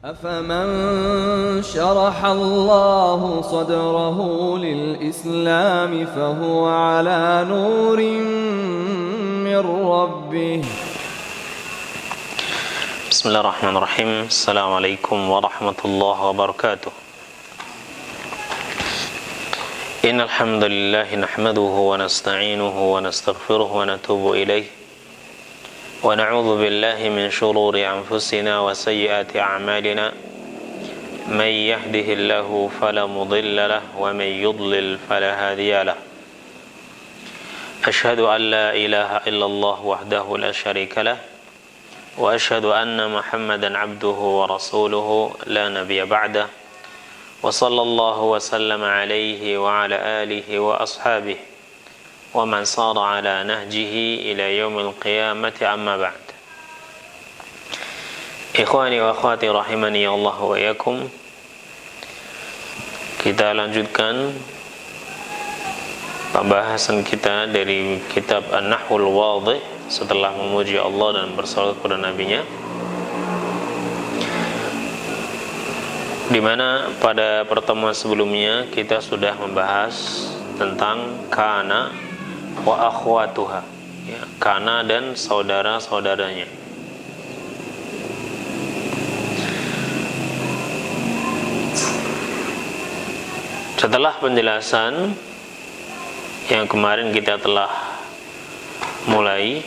أفمن شرح الله صدره للإسلام فهو على نور من ربه. بسم الله الرحمن الرحيم. السلام عليكم ورحمة الله وبركاته. إن الحمد لله نحمده ونستعينه ونستغفره ونتوب إليه ونعوذ بالله من شرور أنفسنا وسيئات أعمالنا من يهده الله فلا مضل له ومن يضلل فلا هادي له أشهد أن لا إله إلا الله وحده لا شريك له وأشهد أن محمدا عبده ورسوله لا نبي بعده وصلى الله وسلم عليه وعلى آله وأصحابه ومن صار على نهجه إلى يوم القيامة أما بعد. Ikhwani wa akhwati rahimani Allah wa iyyakum. Kita lanjutkan pembahasan kita dari kitab An-Nahwul Wadih setelah memuji Allah dan bersalawat kepada Nabi-Nya, di mana pada pertemuan sebelumnya kita sudah membahas tentang kana wa akhwatuha, ya, kana dan saudara-saudaranya. Setelah penjelasan yang kemarin kita telah mulai,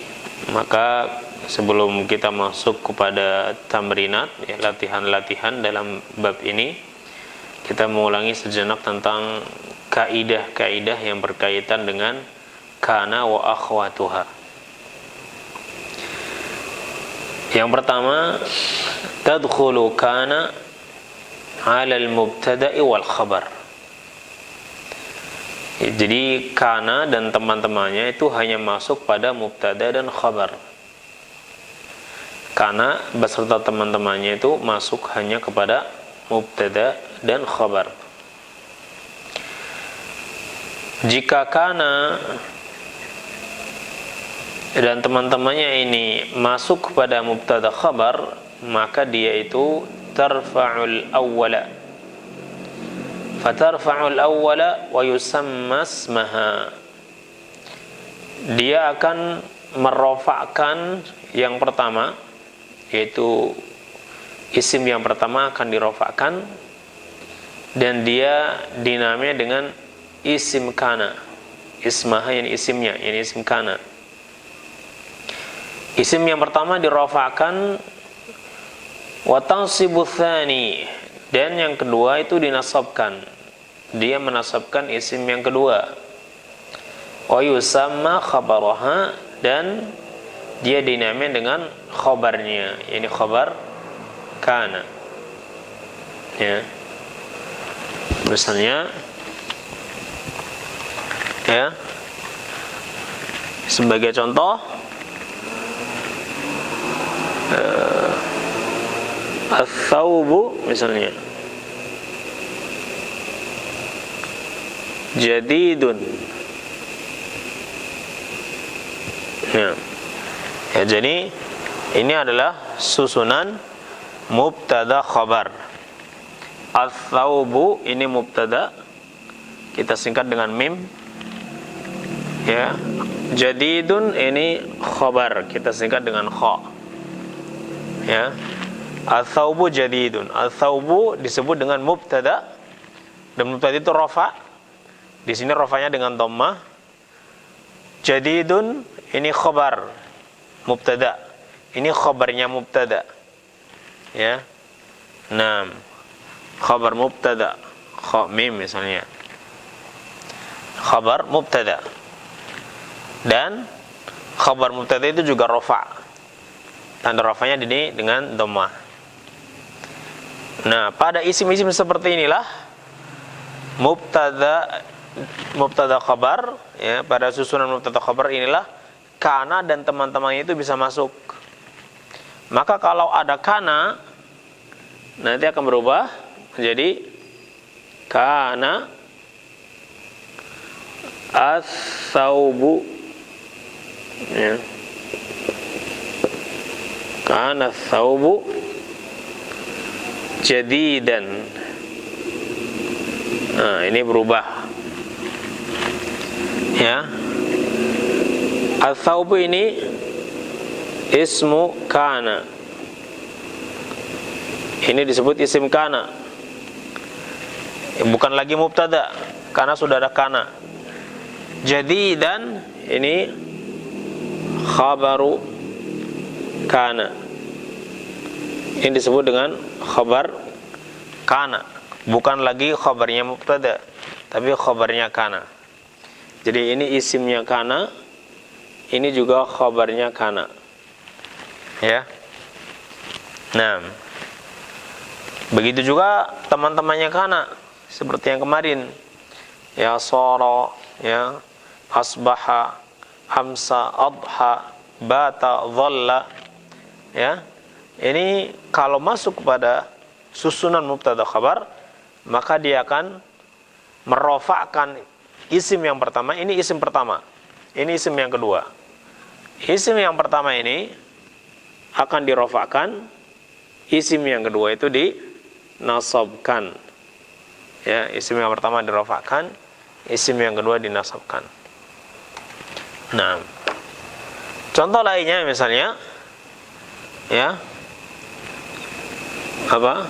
maka sebelum kita masuk kepada tamrinat, ya, latihan-latihan dalam bab ini, kita mengulangi sejenak tentang kaidah-kaidah yang berkaitan dengan kana wa akhwatuha. Yang pertama, tadkhulu kana 'ala al-mubtada'i wal khabar. Jadi kana dan teman-temannya itu hanya masuk pada mubtada dan khabar. Kana beserta teman-temannya itu masuk hanya kepada mubtada dan khabar. Jika kana dan teman-temannya ini masuk kepada mubtada khabar, maka dia itu tarfa'ul awwala. Fatarfa'ul awwala wa yusamma ismaha. Dia akan merofakkan yang pertama, yaitu isim yang pertama akan dirofakkan, dan dia dinamai dengan isim kana. Ismaha yang isimnya, yang isim kana. Isim yang pertama dirofakkan, wa tansibu tsani, dan yang kedua itu dinasabkan. Dia menasabkan isim yang kedua. Wa yusamma khabaraha, dan dia dinamai dengan khabarnya, yakni khabar kana. Ya. Misalnya, ya, sebagai contoh, ats-tsaubu misalnya jadidun. Ya. Ya, jadi ini adalah susunan mubtada khabar. Ats-tsaubu ini mubtada, kita singkat dengan mim. Ya. Jadidun ini khabar, kita singkat dengan kha. Ya. Ats-tsaubu jadidun. Ats-tsaubu disebut dengan mubtada, dan mubtada itu rafa. Di sini rafanya dengan dhammah. Jadidun ini khabar mubtada. Ini khabarnya mubtada. Ya. Naam. Khabar mubtada. Kha mim misalnya. Khabar mubtada. Dan khabar mubtada itu juga rafa. Tanda rafanya ini dengan dhammah. Nah, pada isim-isim seperti inilah mubtada khabar, ya, pada susunan mubtada khabar inilah kana dan teman-temannya itu bisa masuk. Maka kalau ada kana, nanti akan berubah menjadi kana ats-tsaubu, ya. Kana ats-tsaubu jadidan. Nah, ini berubah. Ya. Al-thawbu ini ismu kana. Ini disebut isim kana. Bukan lagi mubtada karena sudah ada kana. Jadidan ini khabaru kana. Ini disebut dengan khabar kana. Bukan lagi khabarnya mubtada, tapi khabarnya kana. Jadi ini isimnya kana, ini juga khabarnya kana. Ya. Nah, begitu juga teman-temannya kana, seperti yang kemarin. Ya sara, ya asbaha, amsa, adha, bata, dhalla. Ya. Ini kalau masuk kepada susunan mubtada khabar, maka dia akan merofakkan isim yang pertama. Ini isim pertama, ini isim yang kedua. Isim yang pertama ini akan dirofakkan, isim yang kedua itu dinasabkan. Ya, isim yang pertama dirofakkan, isim yang kedua dinasabkan. Nah, contoh lainnya misalnya, ya, apa?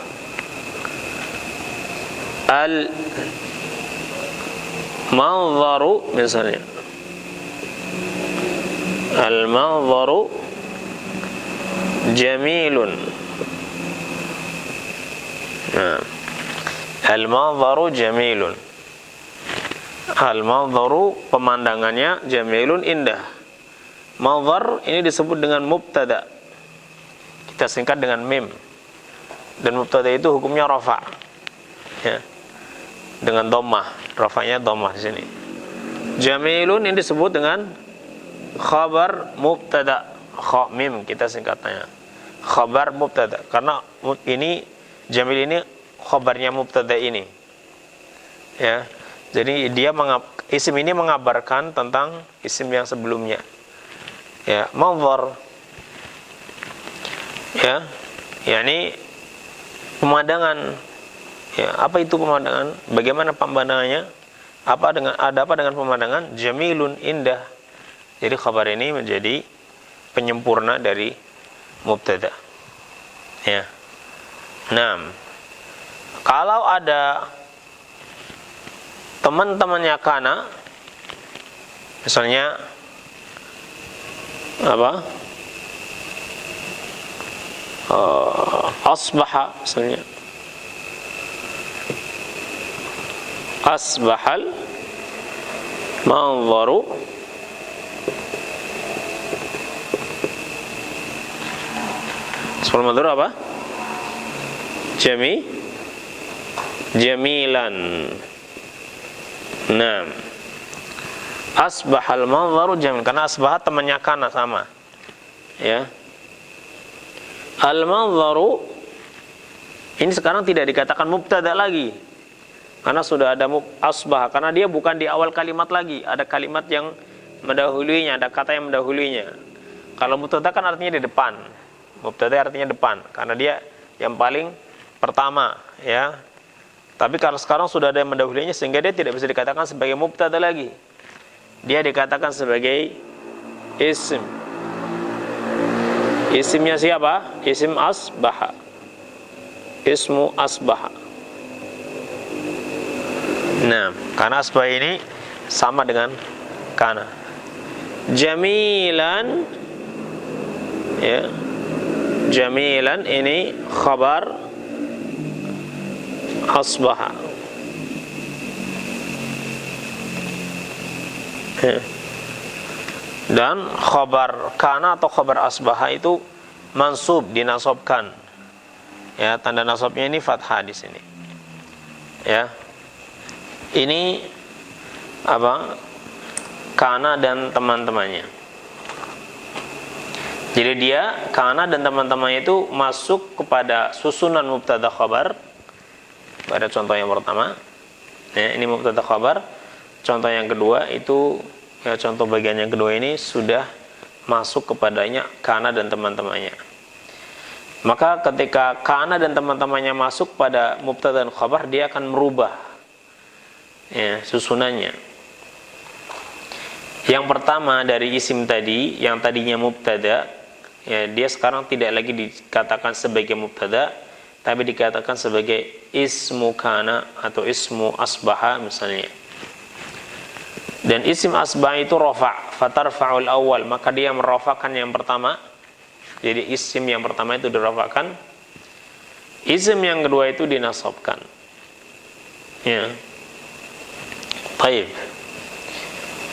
Al-manzaru misalnya. Al-manzaru jamilun. Nah, al-manzaru jamilun. Al-manzaru pemandangannya jamilun indah. Manzar ini disebut dengan mubtada. Kita singkat dengan mim. Dan mubtada itu hukumnya rafa. Ya. Dengan dhammah, rafa'nya dhammah di sini. Jamilun ini disebut dengan khabar mubtada, kha mim kita singkatnya. Khabar mubtada karena ini jamil ini khabarnya mubtada ini. Ya. Jadi dia isim ini mengabarkan tentang isim yang sebelumnya. Ya, manzar. Ya. yakni pemandangan. Ya, apa itu pemandangan? Bagaimana pemandangannya? Ada apa dengan pemandangan? Jamilun, indah. Jadi khabar ini menjadi penyempurna dari mubtada. Ya. Nah, kalau ada teman-temannya kana, misalnya apa? Asbaha misalnya. Asbahal manzaru manzaru apa? Jamilan. Nah, asbahal manzaru jamil karena asbah temannya kana sama. Ya. Al manzaru ini sekarang tidak dikatakan mubtada lagi. Karena sudah ada asbah, karena dia bukan di awal kalimat lagi, ada kalimat yang mendahuluinya, ada kata yang mendahuluinya. Kalau mubtada kan artinya di depan. Mubtada artinya depan, karena dia yang paling pertama, ya. Tapi kalau sekarang sudah ada yang mendahuluinya sehingga dia tidak bisa dikatakan sebagai mubtada lagi. Dia dikatakan sebagai isim. Isimnya siapa? Isim asbaha. Ismu asbaha. Nah, karena asbah ini sama dengan kana. Jamilan, ya, jamilan ini khabar asbaha. Ya. Dan khabar kana atau khabar asbaha itu mansub, dinasabkan. Ya, tanda nasabnya ini fathah di sini. Ya. Ini apa? Kana dan teman-temannya. Jadi dia, kana dan teman-temannya itu masuk kepada susunan mubtada khabar. Pada contoh yang pertama, ya, ini mubtada khabar. Contoh yang kedua itu, ya, contoh bagian yang kedua ini sudah masuk kepadanya kana dan teman-temannya. Maka ketika kana dan teman-temannya masuk pada mubtada dan khabar, dia akan merubah ya, susunannya. Yang pertama dari isim tadi, yang tadinya mubtada, ya, dia sekarang tidak lagi dikatakan sebagai mubtada, tapi dikatakan sebagai ismu kana atau ismu asbaha misalnya. Dan isim asbah itu rafa', fatarfa'ul awal, maka dia merafakan yang pertama. Jadi isim yang pertama itu dirafakan, isim yang kedua itu dinasabkan. Ya. Baik.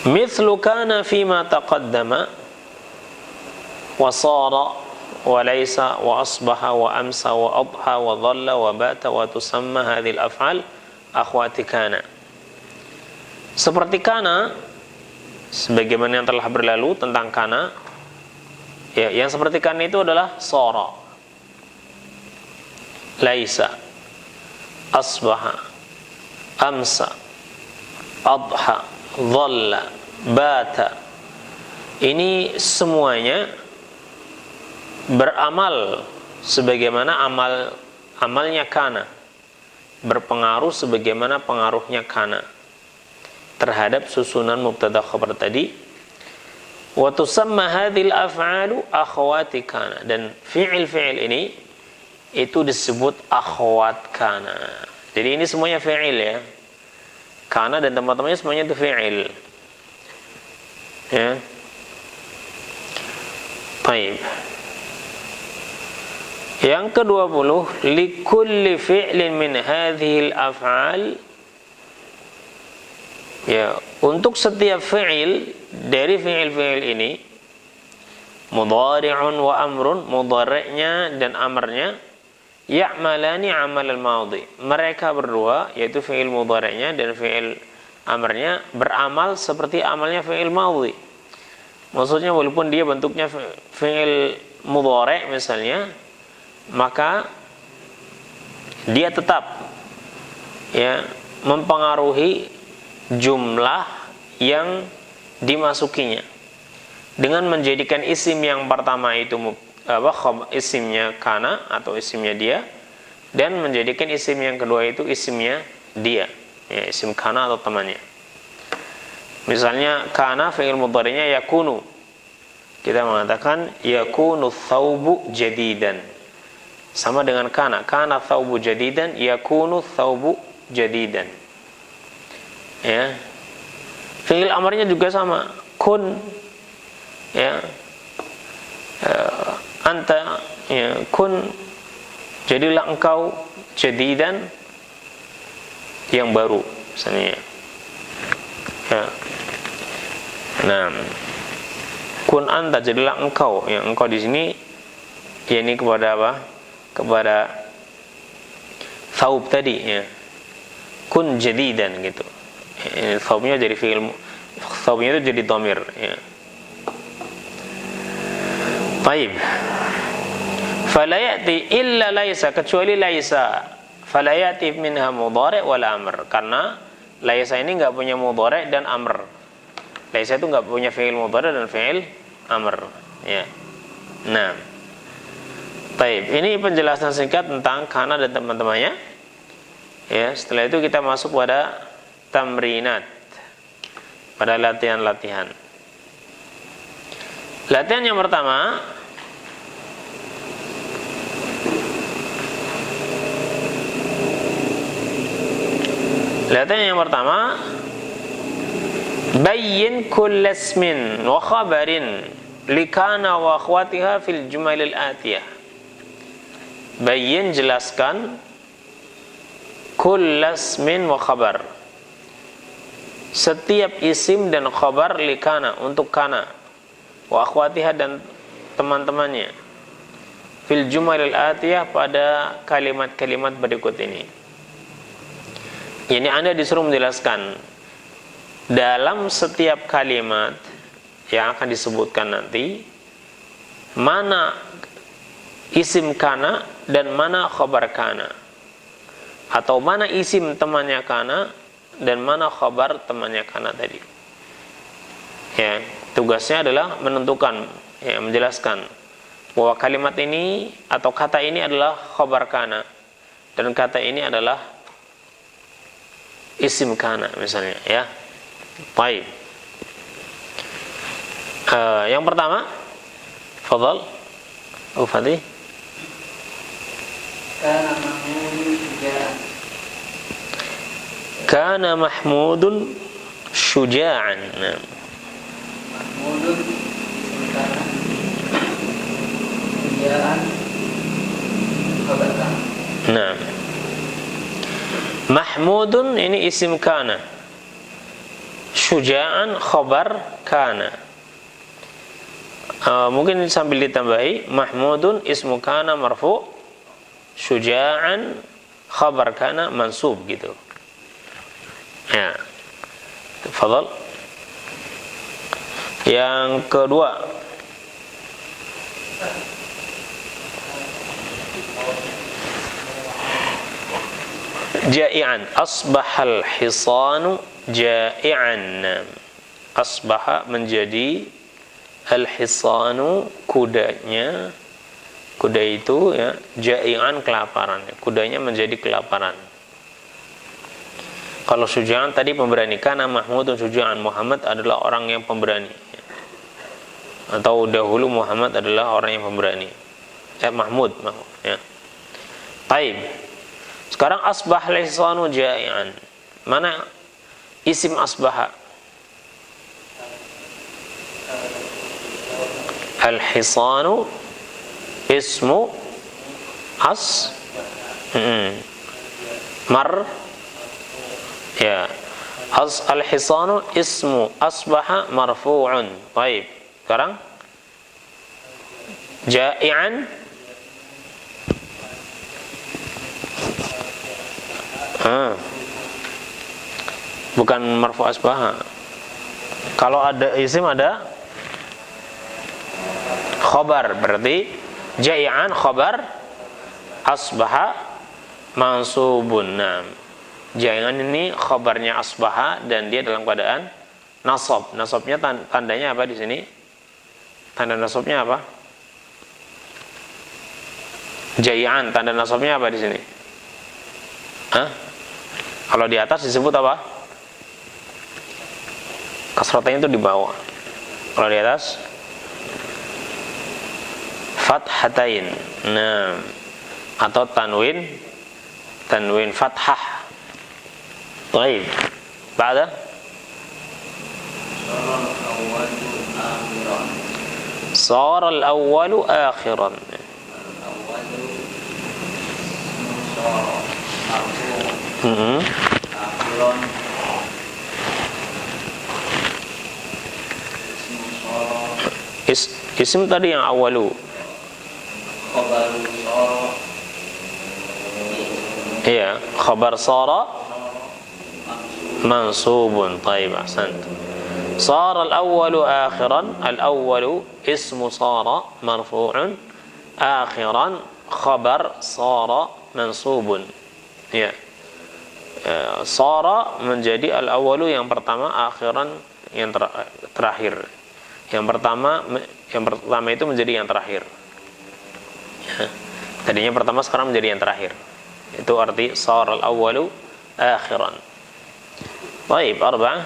Mithlu kana fima taqaddama wa sara wa laysa wa asbaha wa amsa wa adha wa dhalla wa bata wa tusamma hadhil af'al akhwati kana. Seperti kana, sebagaimana yang telah berlalu tentang kana, ya, yang seperti kana itu adalah sara, laisa, asbaha, amsa, adha, dhalla, bata. Ini semuanya beramal sebagaimana amalnya kana, berpengaruh sebagaimana pengaruhnya kana terhadap susunan mubtada khabar tadi. Wa tusamma hadhil af'alu akhwati kana, dan fi'il ini itu disebut akhwat kana. Jadi ini semuanya fi'il ya. Kana dan teman-temannya semuanya itu fi'il. Ya. Baik. Yang ke-20, likulli fi'lin min hadhil af'al, ya, untuk setiap fi'il dari fi'il-fi'il ini, mudhari'un wa amrun, mudhari'nya dan amarnya, ya'malani amal al-madhi, mereka berdua, yaitu fi'il mudhari'nya dan fi'il amarnya, beramal seperti amalnya fi'il madhi. Maksudnya walaupun dia bentuknya fi'il mudhari' misalnya, maka dia tetap ya mempengaruhi jumlah yang dimasukinya dengan menjadikan isim yang pertama itu isimnya kana atau isimnya dia, dan menjadikan isim yang kedua itu isimnya dia, ya, isim kana atau temannya. Misalnya kana fi'il mudhari'nya yakunu, kita mengatakan yakunu thawbu jadidan, sama dengan kana thawbu jadidan, yakunu thawbu jadidan. Ya, fi'il amarnya juga sama, kun, ya, anta, ya, kun, jadilah engkau, jadidan, yang baru misalnya. Ya. Nah, kun anta, jadilah engkau, yang engkau di sini, ya, ini kepada apa? Kepada thawb tadi, ya, kun jadidan gitu. Thawbnya jadi fi'il, thawbnya itu jadi dhamir ya. Baik. Fala ya'ti illa laisa, kecuali laisa. Fala ya'ti minha mudhari' wal amr, karena laisa ini enggak punya mudhari' dan amr. Laisa itu enggak punya fi'il mudhari' dan fi'il amr ya. Nah, baik, ini penjelasan singkat tentang kana dan teman-temannya ya. Setelah itu kita masuk pada tamrinat, pada latihan-latihan. Latihan yang pertama, bayyin kull ismin wa khabarin likana wa akhwatiha fil jumalil atiyah. Bayyin, jelaskan, kull ismin wa khabar, setiap isim dan khabar likana, untuk kana, wa akhwatiha, dan teman-temannya, fil jumalil atiyah, pada kalimat-kalimat berikut ini. Ini Anda disuruh menjelaskan dalam setiap kalimat yang akan disebutkan nanti, mana isim kana dan mana khabar kana, atau mana isim temannya kana dan mana khabar temannya kana tadi. Ya, tugasnya adalah menentukan, ya, menjelaskan bahwa kalimat ini atau kata ini adalah khabar kana dan kata ini adalah isim kana misalnya, ya. Baik. Yang pertama, fadhal Abu Fadih. Kana Mahmudun syuja'an. Mahmudun syuja'an khabar kana. Nah, Mahmudun ini isim kana, syuja'an khabar kana. Mungkin sambil ditambahi, Mahmudun ismu kana marfu, syuja'an khabar kana mansub gitu. Ya, tafadhal. Yang kedua, ja'ian, asbahal hisanu ja'ian. Asbaha menjadi al-hisanu kudanya, kuda itu ya, ja'ian kelaparan, kudanya menjadi kelaparan. Kalau syuja'an tadi pemberani, karena Mahmudun syuja'an, Muhammad adalah orang yang pemberani, atau dahulu Muhammad adalah orang yang pemberani. Mahmud ya. Taib. Sekarang asbah al-hisanu ja'ian. Mana isim asbaha? Al-hisanu ismu mar ya, al-hisanu ismu asbaha marfu'un. Baik. Sekarang ja'ian bukan marfu asbaha. Kalau ada isim ada khabar, berarti ja'ian khabar, asbaha mansubun. Nah, ja'ian ini khabarnya asbaha dan dia dalam keadaan nasab. Nasabnya tandanya apa di sini? Tanda nasabnya apa? Ja'ian, tanda nasabnya apa di sini? Kalau di atas disebut apa? Kasratnya itu di bawah. Kalau di atas fathatain. Nah, atau tanwin fathah. Baik. Ba'da صار الأول آخرا. Isim tadi yang awalu. Iya, khabar sara mansubun. Taib, ahsant. Sara al-awwalu akhiran. Al-awwalu ismu sara marfu'un, akhiran khabar sara mansubun. Ya. Sara menjadi al-awwalu yang pertama, akhiran yang terakhir. Yang pertama itu menjadi yang terakhir. Ya. Tadinya pertama, sekarang menjadi yang terakhir. Itu arti sara al-awwalu akhiran. Baik, arba'ah.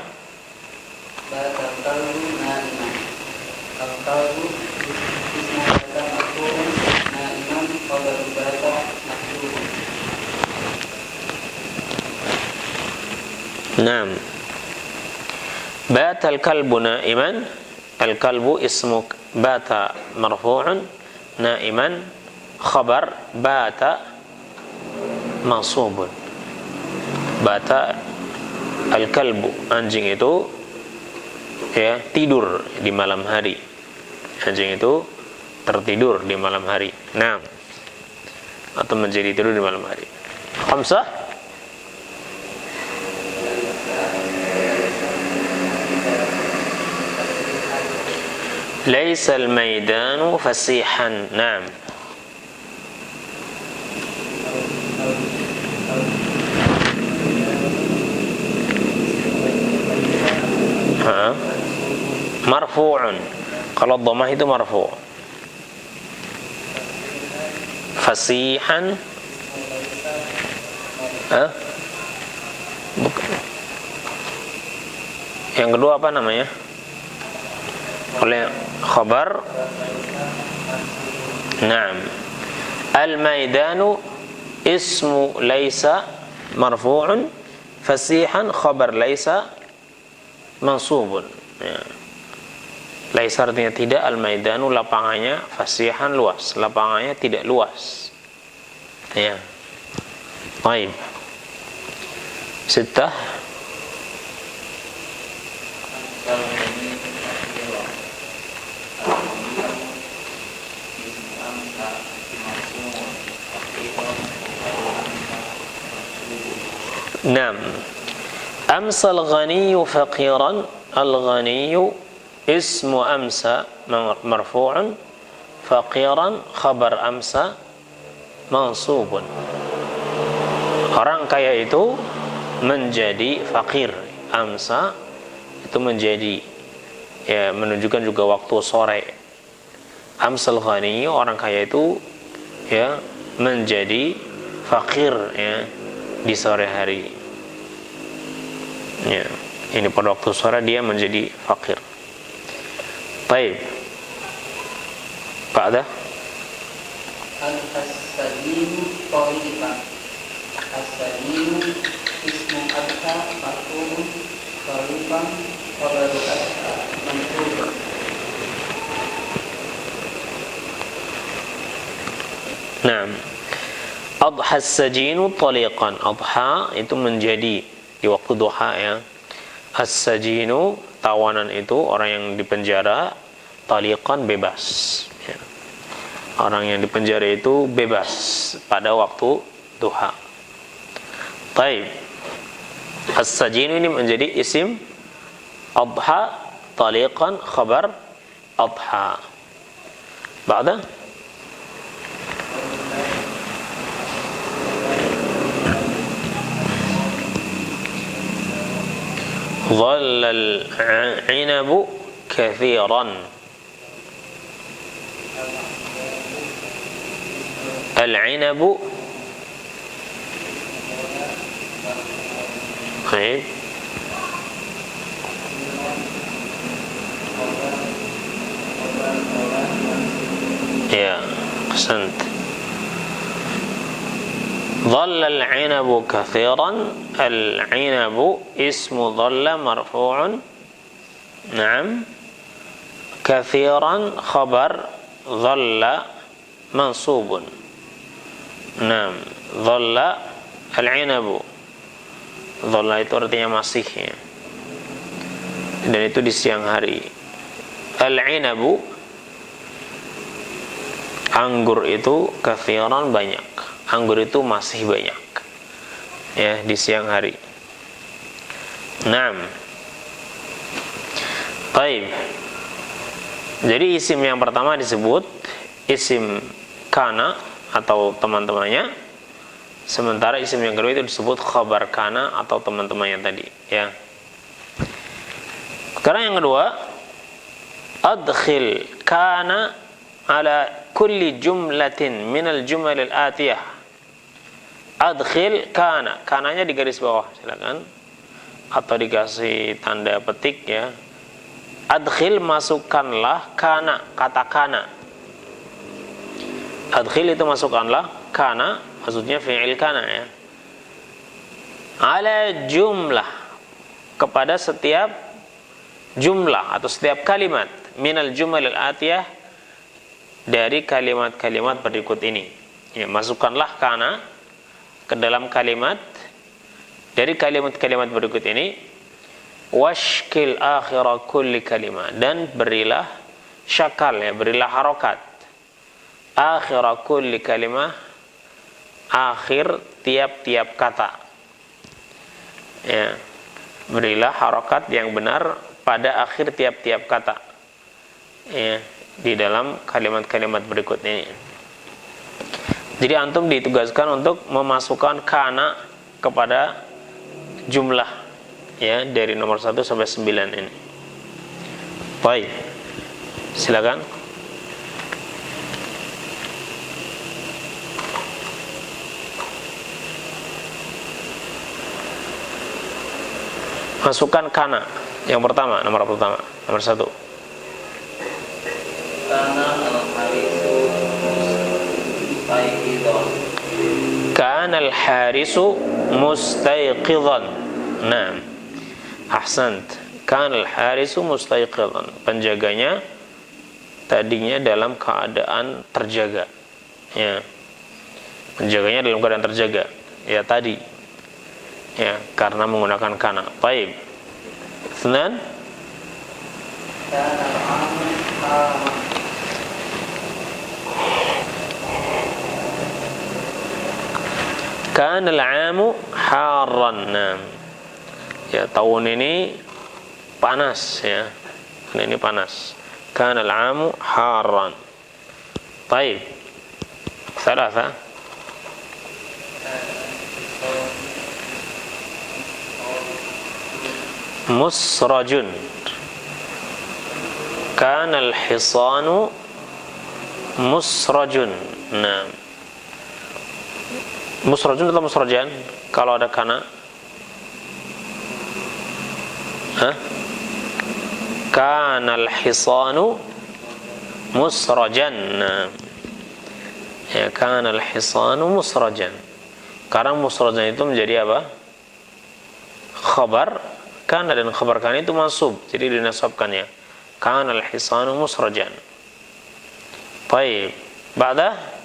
Naam. Bata al-kalbu na'iman. Al-kalbu ismu bata marfu'un, na'iman khabar bata mansubun. Bata al-kalbu, anjing itu ya tidur di malam hari. Anjing itu tertidur di malam hari. Naam. Atau menjadi tidur di malam hari. Khamsah. ليس الميدان فسيحا. نعم. مرفوع. kalau dhammah itu marfu'. fasihan. Hah? Yang kedua apa namanya? Oleh khabar. Naam. Al-maidanu ismu laisa marfu'un, fasihan khabar laisa mansubun. Ya. Laisa artinya tidak, al-maidanu lapangannya, fasihan luas, lapangannya tidak luas. Ya. Baik. Sittah. Naam. Amsal ghaniyu faqiran. Al-ghaniyu ismu amsa marfu'un, faqiran khabar amsa mansubun. Orang kaya itu menjadi fakir. Amsa itu menjadi, ya, menunjukkan juga waktu sore. Amsal ghaniyu, orang kaya itu, ya, menjadi fakir, ya, di sore hari. Ya, ini pada waktu sore dia menjadi fakir. Baik. Ba'da Al-As-Salinu Tariqan. As-Salinu ismu adha marfu'un, Tariqan khabaru adha mansubun. Naam. Adha as-sajinu taliqan. Adha itu menjadi di waktu duha, ya. As-sajinu tawanan itu orang yang dipenjara, taliqan bebas, ya. Orang yang dipenjara itu bebas pada waktu duha. Baik. As-sajinu ini menjadi isim adha, taliqan khabar adha. Ba'da ظل العنب كثيرا. العنب طيب. يا أحسنت. ظل العنب كثيرا. العنب اسم ظل مرفوع. نعم. كثيرا خبر ظل منصوب. نعم. ظل العنب. ظل itu artinya masih, ya. Dan itu di siang hari. Al-inabu, anggur itu, kathiran banyak. Anggur itu masih banyak, ya, di siang hari. Naam. Baik. Jadi isim yang pertama disebut isim kana atau teman-temannya, sementara isim yang kedua itu disebut khabar kana atau teman-temannya tadi, ya. Sekarang yang kedua, adkhil kana ala kulli jumlatin minal jumal al-atiyah. Adkhil kana, kananya di garis bawah, silakan, atau dikasih tanda petik, ya. Adkhil, masukkanlah, kana, kata kana. Adkhil itu masukkanlah, kana maksudnya fi'il kana, ya. Ala jumlah, kepada setiap jumlah atau setiap kalimat, minal jumal al-atiyah, dari kalimat-kalimat berikut ini, ya. Masukkanlah kana ke dalam kalimat, dari kalimat-kalimat berikut ini. Washkil akhira kulli kalimah, dan berilah syakal, ya, berilah harokat, akhira kulli kalimah, akhir tiap-tiap kata, ya. Berilah harokat yang benar pada akhir tiap-tiap kata, ya, di dalam kalimat-kalimat berikut ini. Jadi antum ditugaskan untuk memasukkan kana kepada jumlah, ya, dari nomor 1 sampai 9 ini. Baik. Silakan. Masukkan kana. Yang pertama, nomor 1. Kana al-harisu mustaiqidhan. Kana al-harisu mustaiqidhan. Naam. Ahsant. Kana al-harisu mustaiqidhan. Penjaganya tadinya dalam keadaan terjaga. Ya. Penjaganya dalam keadaan terjaga. Ya tadi. Ya, karena menggunakan kana. Baik. Senan. Kana al-amu haraman. Kana al-amu harran. Naam. Ya, tahun ini panas ya. Ini panas. Kana al-amu harran. Baik. Salasa. Musrajun. Kana al-hisanu musrajun. Nah. Musrajun atau musrajan? Kalau ada kana. Hah? Kana al-hisanu musrajan. Nah. Ya, kana al-hisanu musrajan. Karena musrajan itu menjadi apa? Khabar kana, dan khabar kana itu mansub, jadi dinasabkan ya. Kana al-hisanu musrajan. Baik. Ba'da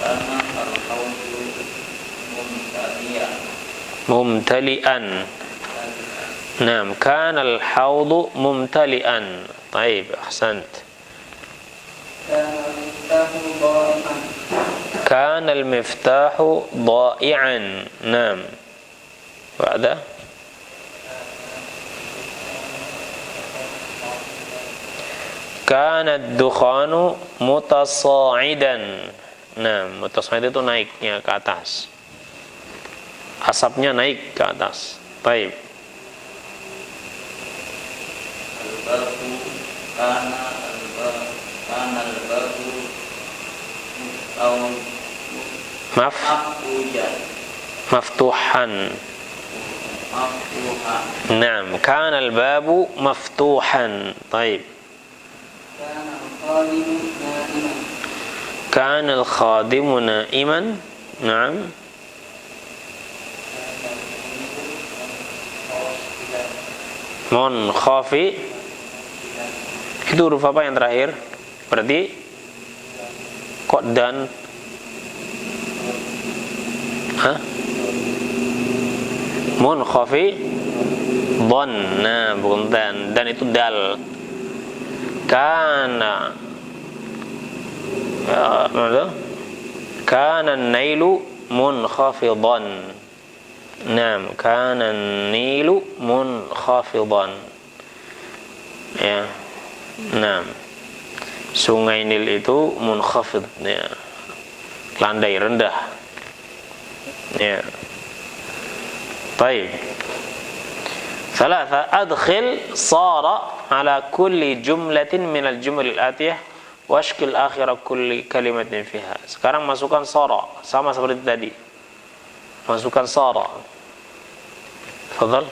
Kana al-hawdu mumtali'an. Naam, kana al-hawdu mumtali'an. Baik, ahsant. كان المفتاح ضائعا. نعم. بعده كان الدخان متصاعدا. Nah, mutasa'id itu naiknya ke atas. Asapnya naik ke atas. Baik. Al-babu kana al-babu maftuhan. Naam, kana al-babu maftuhan. Baik. Kana al-khadimu na'iman. Naam. Munkhafi. Itu huruf apa yang terakhir? Berarti kok dan munkhafi dhan. Nah, bukan dan itu dal. Kana kana an-nailu munkhafidan. Naam, kana an-nailu munkhafidan. Ya. Naam. Sungai Nil itu munkhafid ya. Landai rendah. Ya. Baik. Salasa, adkhil sara ala kulli jumlatin min al-jumal al-atiyah washkil akhira kulli kalimatin fiha. Sekarang masukkan sara sama seperti tadi. Masukkan sara. Tafadhal.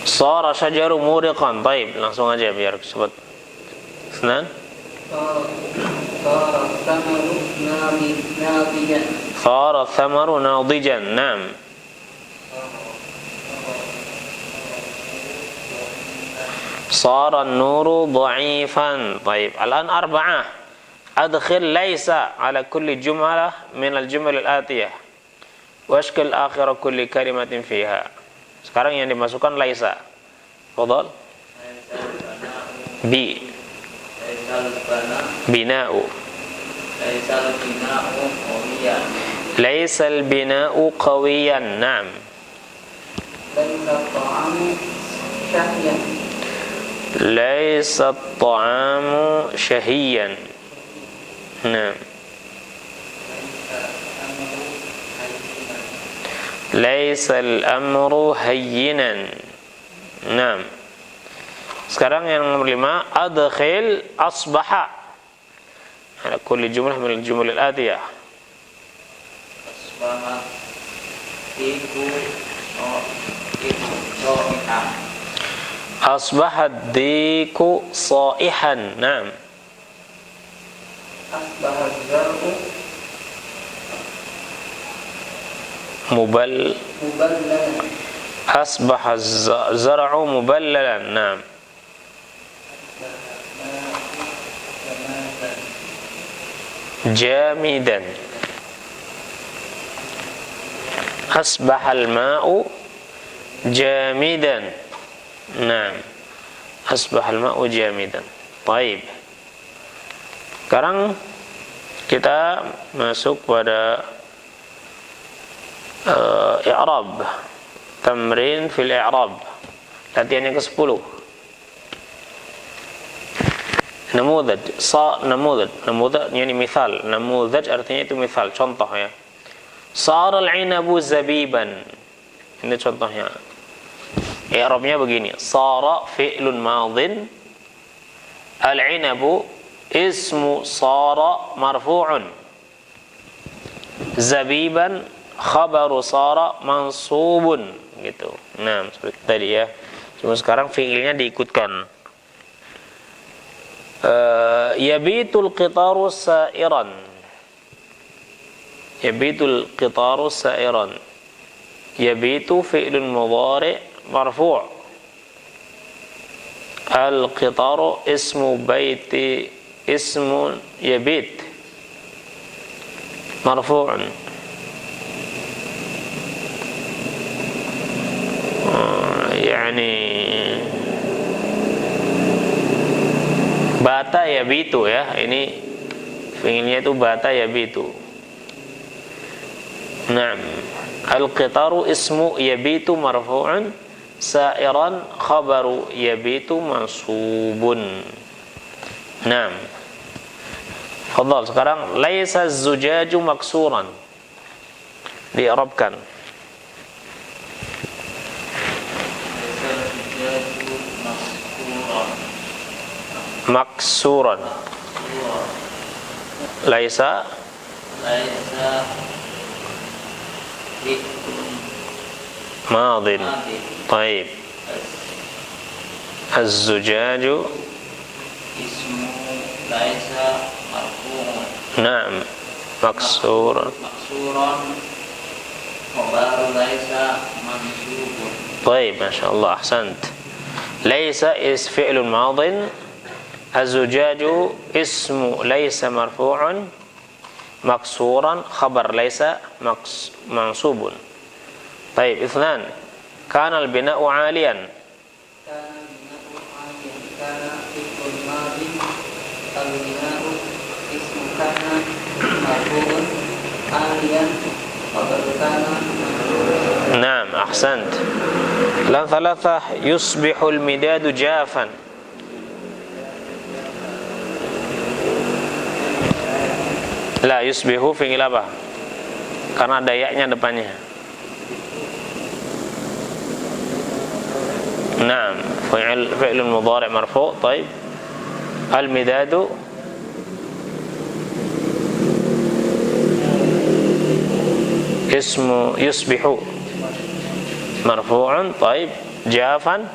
Sara syajaru muriqan. Baik, langsung aja biar cepat. Senan. Sara thamaru nadijan. Naam. Sara an-nuru dha'ifan. Baik, الآن 4. أدخل ليس على كل جملة من الجمل الآتية واشكل آخر كل كلمة فيها. Sekarang yang dimasukkan laisa. Fadhal. Bi. Bina'u. Laisal bina'u qawiyan. Naam. Laisa at-ta'amu shahiyan. Naam. Laisa al-amru hayyinan. Naam. Sekarang yang nomor 5, adkhil asbaha ala kulli jumlah min al-jumal al-atiyah. Asbaha iku so'ihan. Asbaha ad-diku sa'ihan. Naam. Asbaha zar'u muballalan. Asbaha az-zar'u muballalan. Naam. Jamidan. Asbaha al-ma'u jamidan. Naam. Asbaha al-ma'u jamidan. Baik. Sekarang kita masuk pada i'rab. Tamrin fil i'rab. Latihan yang ke-10. Namudaj, namudaj yani misal. Namudaj artinya itu misal, contoh ya. Sara al-'inabu zabiban. Ini contohnya. I'rabnya begini. Sara fi'lun madhin. Al-'inabu ismu sara marfu'un. Zabiban khabaru sara mansubun, gitu. Nah, seperti tadi ya. Cuma sekarang fi'ilnya diikutkan. Yabitul qitaru sa'iran. Yabitul qitaru sa'iran. Yabitu fi'lun mudhari' marfu'. Al-qitaru ismu baiti ismu yabit marfu'un. Yani bata yabitu ya, ini fi'ilnya itu bata yabitu. Naam. Al-qitaru ismu yabitu marfu'un, sa'iran khabaru yabitu mansubun. Naam. Fadhal, sekarang laisa az-zujaju maksuran. Di'rabkan. Maksuran. Laisa madin. Baik. Az-zujaju ismu laisa marfu'un. Naam. Maksuran. Khabaru laisa mansubun. Baik, masyaallah, ahsant. Laisa is fi'lun madin. Az-zujaju ismu laisa marfu'un maksuran khabar laisa mansubun. Baik, itsnan. Kana al-bina'u 'aliyan. Kana fi'lun madin. Al-bina'u ismu kana marfu'un 'aliyan khabaru kana mansubun. Naam, ahsant. Lam thalathah yusbihu al-midadu jafan. La yusbihu fi'il apa? Karena ada ya-nya depannya. Naam, fi'lun mudhari' marfu'. Baik. Al-midadu ismu yusbihu marfu'un. Baik. Jafan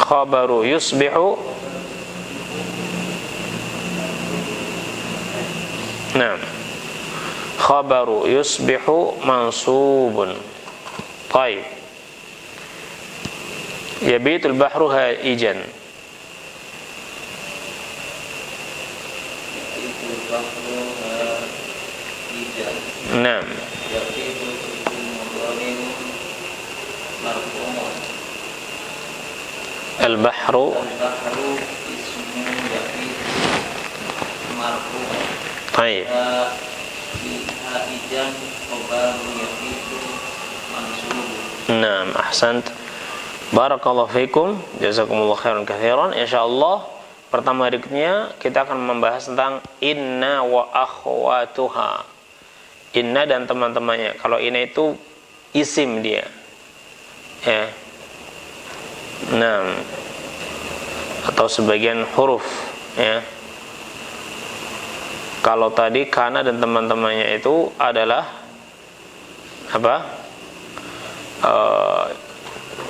khabaru yusbihu. Naam. Khabaru yusbihu mansubun. Baik. Yabitul bahru haijan. Naam. Al-bahru ismu yabit marfu'. Baik. Haijan khabaru yabitu mansubun. Naam, ahsant. Barakallahu fikum, jazakumullah khairan katsiran. Insyaallah pertama berikutnya kita akan membahas tentang inna wa akhwatuha. Inna dan teman-temannya. Kalau inna itu isim dia. ya. Nah, atau sebagian huruf, ya. Kalau tadi kana dan teman-temannya itu adalah apa?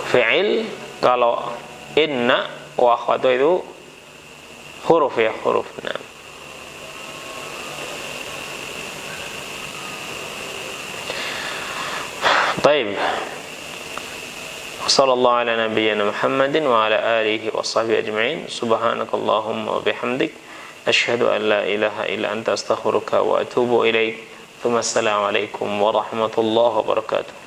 Fi'il. Kalau inna wa akhwatu itu huruf, ya, huruf. Nah. Baik. Sallallahu ala nabiyyina Muhammadin wa ala alihi wa sahbihi ajma'in. Subhanakallahumma wa bihamdik asyhadu an la ilaha illa anta astaghfiruka wa atubu ilaik. Assalamualaikum warahmatullahi wabarakatuh.